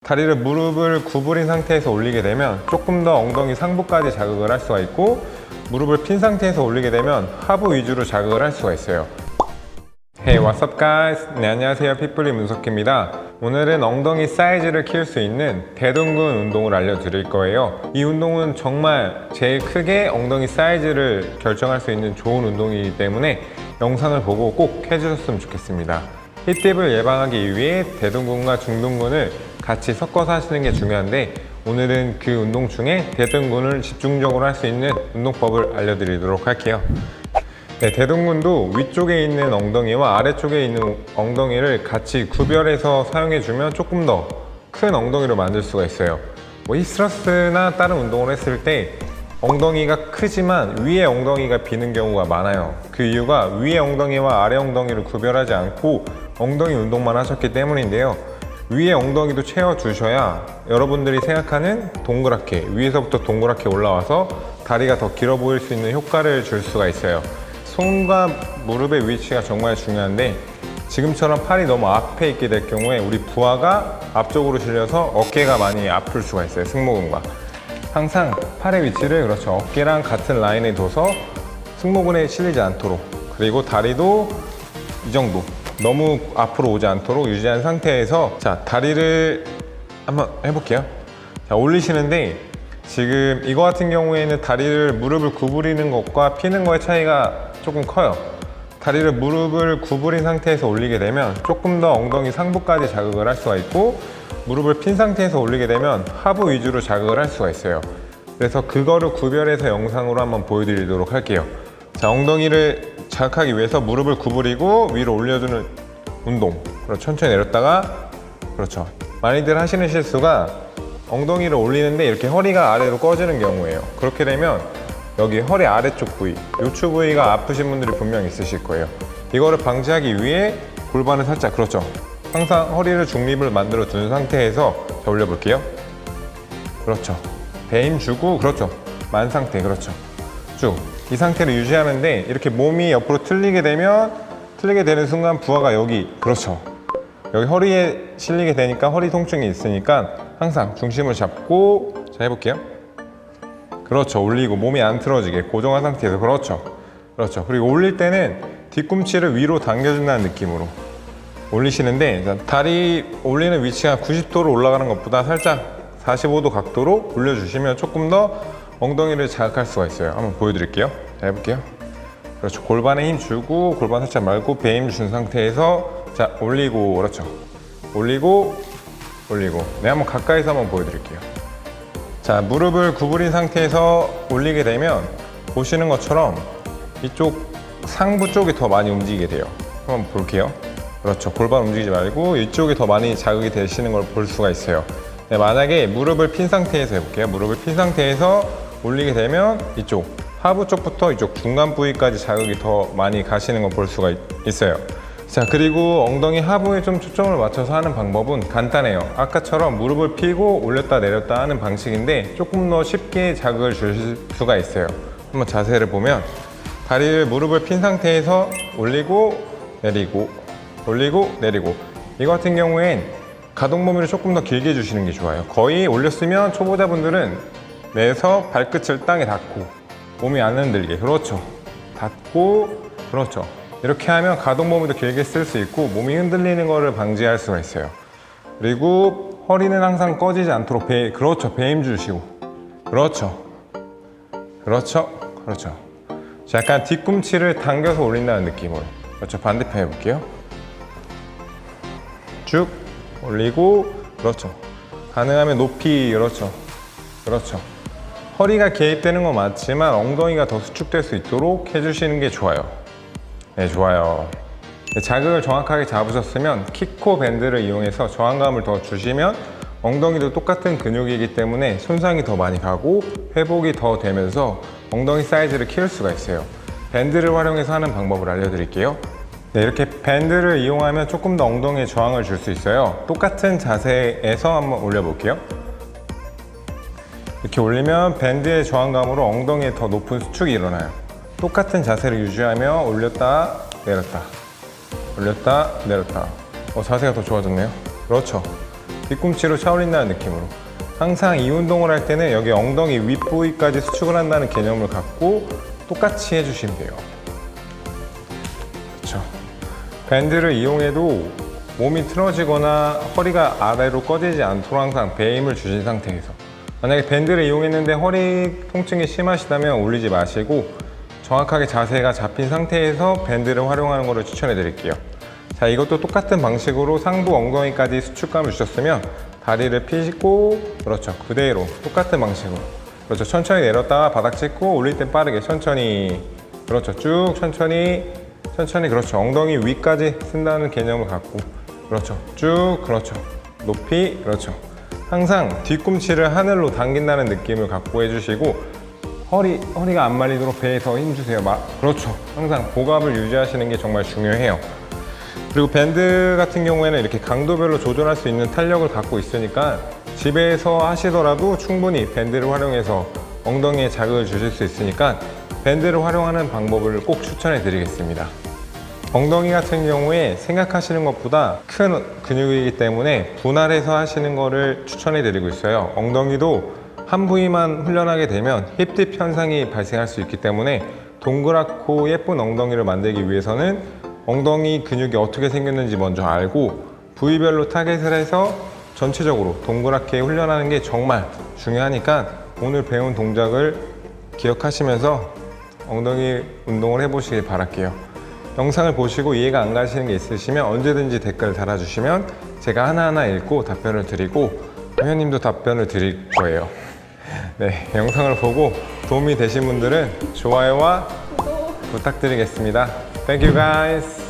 다리를 무릎을 구부린 상태에서 올리게 되면 조금 더 엉덩이 상부까지 자극을 할 수가 있고, 무릎을 핀 상태에서 올리게 되면 하부 위주로 자극을 할 수가 있어요. Hey, what's up guys? 네, 안녕하세요. 핏불리 문석희입니다. 오늘은 엉덩이 사이즈를 키울 수 있는 대둔근 운동을 알려드릴 거예요. 이 운동은 정말 제일 크게 엉덩이 사이즈를 결정할 수 있는 좋은 운동이기 때문에 영상을 보고 꼭 해주셨으면 좋겠습니다. 힙딥을 예방하기 위해 대둔근과 중둔근을 같이 섞어서 하시는 게 중요한데, 오늘은 그 운동 중에 대둔근을 집중적으로 할 수 있는 운동법을 알려드리도록 할게요. 네, 대둔근도 위쪽에 있는 엉덩이와 아래쪽에 있는 엉덩이를 같이 구별해서 사용해주면 조금 더 큰 엉덩이로 만들 수가 있어요. 힙스러스나 다른 운동을 했을 때 엉덩이가 크지만 위에 엉덩이가 비는 경우가 많아요. 그 이유가 위에 엉덩이와 아래 엉덩이를 구별하지 않고 엉덩이 운동만 하셨기 때문인데요. 위에 엉덩이도 채워주셔야 여러분들이 생각하는 동그랗게, 위에서부터 동그랗게 올라와서 다리가 더 길어 보일 수 있는 효과를 줄 수가 있어요. 손과 무릎의 위치가 정말 중요한데, 지금처럼 팔이 너무 앞에 있게 될 경우에 우리 부하가 앞쪽으로 실려서 어깨가 많이 아플 수가 있어요. 승모근과. 항상 팔의 위치를 그렇죠, 어깨랑 같은 라인에 둬서 승모근에 실리지 않도록, 그리고 다리도 이 정도 너무 앞으로 오지 않도록 유지한 상태에서, 자, 다리를 한번 해볼게요. 자, 올리시는데 지금 이거 같은 경우에는 다리를 무릎을 구부리는 것과 피는 거의 차이가 조금 커요. 다리를 무릎을 구부린 상태에서 올리게 되면 조금 더 엉덩이 상부까지 자극을 할 수가 있고, 무릎을 핀 상태에서 올리게 되면 하부 위주로 자극을 할 수가 있어요. 그래서 그거를 구별해서 영상으로 한번 보여드리도록 할게요. 자, 엉덩이를 자극하기 위해서 무릎을 구부리고 위로 올려주는 운동. 그렇죠. 천천히 내렸다가, 그렇죠. 많이들 하시는 실수가 엉덩이를 올리는데 이렇게 허리가 아래로 꺼지는 경우예요. 그렇게 되면 여기 허리 아래쪽 부위, 요추 부위가 아프신 분들이 분명 있으실 거예요. 이거를 방지하기 위해 골반을 살짝, 그렇죠, 항상 허리를 중립을 만들어 두는 상태에서, 자, 올려볼게요. 그렇죠. 배 힘 주고, 그렇죠, 만 상태, 그렇죠, 쭉 이 상태를 유지하는데, 이렇게 몸이 옆으로 틀리게 되는 순간 부하가 여기, 그렇죠, 여기 허리에 실리게 되니까 허리 통증이 있으니까 항상 중심을 잡고, 자, 해볼게요. 그렇죠. 올리고 몸이 안 틀어지게 고정한 상태에서, 그렇죠, 그렇죠. 그리고 올릴 때는 뒤꿈치를 위로 당겨준다는 느낌으로 올리시는데, 다리 올리는 위치가 90도로 올라가는 것보다 살짝 45도 각도로 올려주시면 조금 더 엉덩이를 자극할 수가 있어요. 한번 보여드릴게요. 자, 해볼게요. 그렇죠. 골반에 힘 주고, 골반 살짝 말고 배에 힘 준 상태에서, 자, 올리고, 그렇죠, 올리고, 올리고. 네, 한번 가까이서 한번 보여드릴게요. 자, 무릎을 구부린 상태에서 올리게 되면 보시는 것처럼 이쪽 상부 쪽이 더 많이 움직이게 돼요. 한번 볼게요. 그렇죠. 골반 움직이지 말고 이쪽이 더 많이 자극이 되시는 걸 볼 수가 있어요. 네, 만약에 무릎을 핀 상태에서 해볼게요. 무릎을 핀 상태에서 올리게 되면 이쪽 하부 쪽부터 이쪽 중간 부위까지 자극이 더 많이 가시는 걸 볼 수가 있어요. 자, 그리고 엉덩이 하부에 좀 초점을 맞춰서 하는 방법은 간단해요. 아까처럼 무릎을 펴고 올렸다 내렸다 하는 방식인데 조금 더 쉽게 자극을 줄 수가 있어요. 한번 자세를 보면, 다리를 무릎을 핀 상태에서 올리고 내리고, 올리고 내리고. 이거 같은 경우엔 가동 범위를 조금 더 길게 주시는 게 좋아요. 거의 올렸으면 초보자분들은 내서 발끝을 땅에 닿고 몸이 안 흔들게, 그렇죠, 닿고, 그렇죠. 이렇게 하면 가동 범위도 길게 쓸 수 있고 몸이 흔들리는 거를 방지할 수가 있어요. 그리고 허리는 항상 꺼지지 않도록 그렇죠, 배 힘 주시고, 그렇죠, 그렇죠, 그렇죠. 자, 약간 뒤꿈치를 당겨서 올린다는 느낌으로, 그렇죠. 반대편 해볼게요. 쭉 올리고, 그렇죠. 가능하면 높이, 그렇죠, 그렇죠. 허리가 개입되는 건 맞지만 엉덩이가 더 수축될 수 있도록 해주시는 게 좋아요. 네, 좋아요. 네, 자극을 정확하게 잡으셨으면 킥코 밴드를 이용해서 저항감을 더 주시면 엉덩이도 똑같은 근육이기 때문에 손상이 더 많이 가고 회복이 더 되면서 엉덩이 사이즈를 키울 수가 있어요. 밴드를 활용해서 하는 방법을 알려드릴게요. 네, 이렇게 밴드를 이용하면 조금 더 엉덩이에 저항을 줄 수 있어요. 똑같은 자세에서 한번 올려볼게요. 이렇게 올리면 밴드의 저항감으로 엉덩이에 더 높은 수축이 일어나요. 똑같은 자세를 유지하며 올렸다 내렸다, 올렸다 내렸다. 자세가 더 좋아졌네요. 그렇죠. 뒤꿈치로 차 올린다는 느낌으로. 항상 이 운동을 할 때는 여기 엉덩이 윗부위까지 수축을 한다는 개념을 갖고 똑같이 해주시면 돼요. 그렇죠. 밴드를 이용해도 몸이 틀어지거나 허리가 아래로 꺼지지 않도록 항상 배에 힘을 주신 상태에서, 만약에 밴드를 이용했는데 허리 통증이 심하시다면 올리지 마시고 정확하게 자세가 잡힌 상태에서 밴드를 활용하는 것을 추천해 드릴게요. 자, 이것도 똑같은 방식으로 상부 엉덩이까지 수축감을 주셨으면 다리를 펴시고, 그렇죠, 그대로 똑같은 방식으로, 그렇죠, 천천히 내렸다가 바닥 찍고 올릴 땐 빠르게 천천히, 그렇죠, 쭉 천천히, 그렇죠, 엉덩이 위까지 쓴다는 개념을 갖고, 그렇죠, 쭉, 그렇죠, 높이, 그렇죠. 항상 뒤꿈치를 하늘로 당긴다는 느낌을 갖고 해주시고, 허리가 안 말리도록 배에 더 힘주세요. 그렇죠. 항상 복압을 유지하시는 게 정말 중요해요. 그리고 밴드 같은 경우에는 이렇게 강도별로 조절할 수 있는 탄력을 갖고 있으니까 집에서 하시더라도 충분히 밴드를 활용해서 엉덩이에 자극을 주실 수 있으니까 밴드를 활용하는 방법을 꼭 추천해 드리겠습니다. 엉덩이 같은 경우에 생각하시는 것보다 큰 근육이기 때문에 분할해서 하시는 거를 추천해 드리고 있어요. 엉덩이도 한 부위만 훈련하게 되면 힙딥 현상이 발생할 수 있기 때문에 동그랗고 예쁜 엉덩이를 만들기 위해서는 엉덩이 근육이 어떻게 생겼는지 먼저 알고 부위별로 타겟을 해서 전체적으로 동그랗게 훈련하는 게 정말 중요하니까 오늘 배운 동작을 기억하시면서 엉덩이 운동을 해보시길 바랄게요. 영상을 보시고 이해가 안 가시는 게 있으시면 언제든지 댓글 달아주시면 제가 하나하나 읽고 답변을 드리고 회원님도 답변을 드릴 거예요. 네, 영상을 보고 도움이 되신 분들은 좋아요와 구독 부탁드리겠습니다. Thank you guys.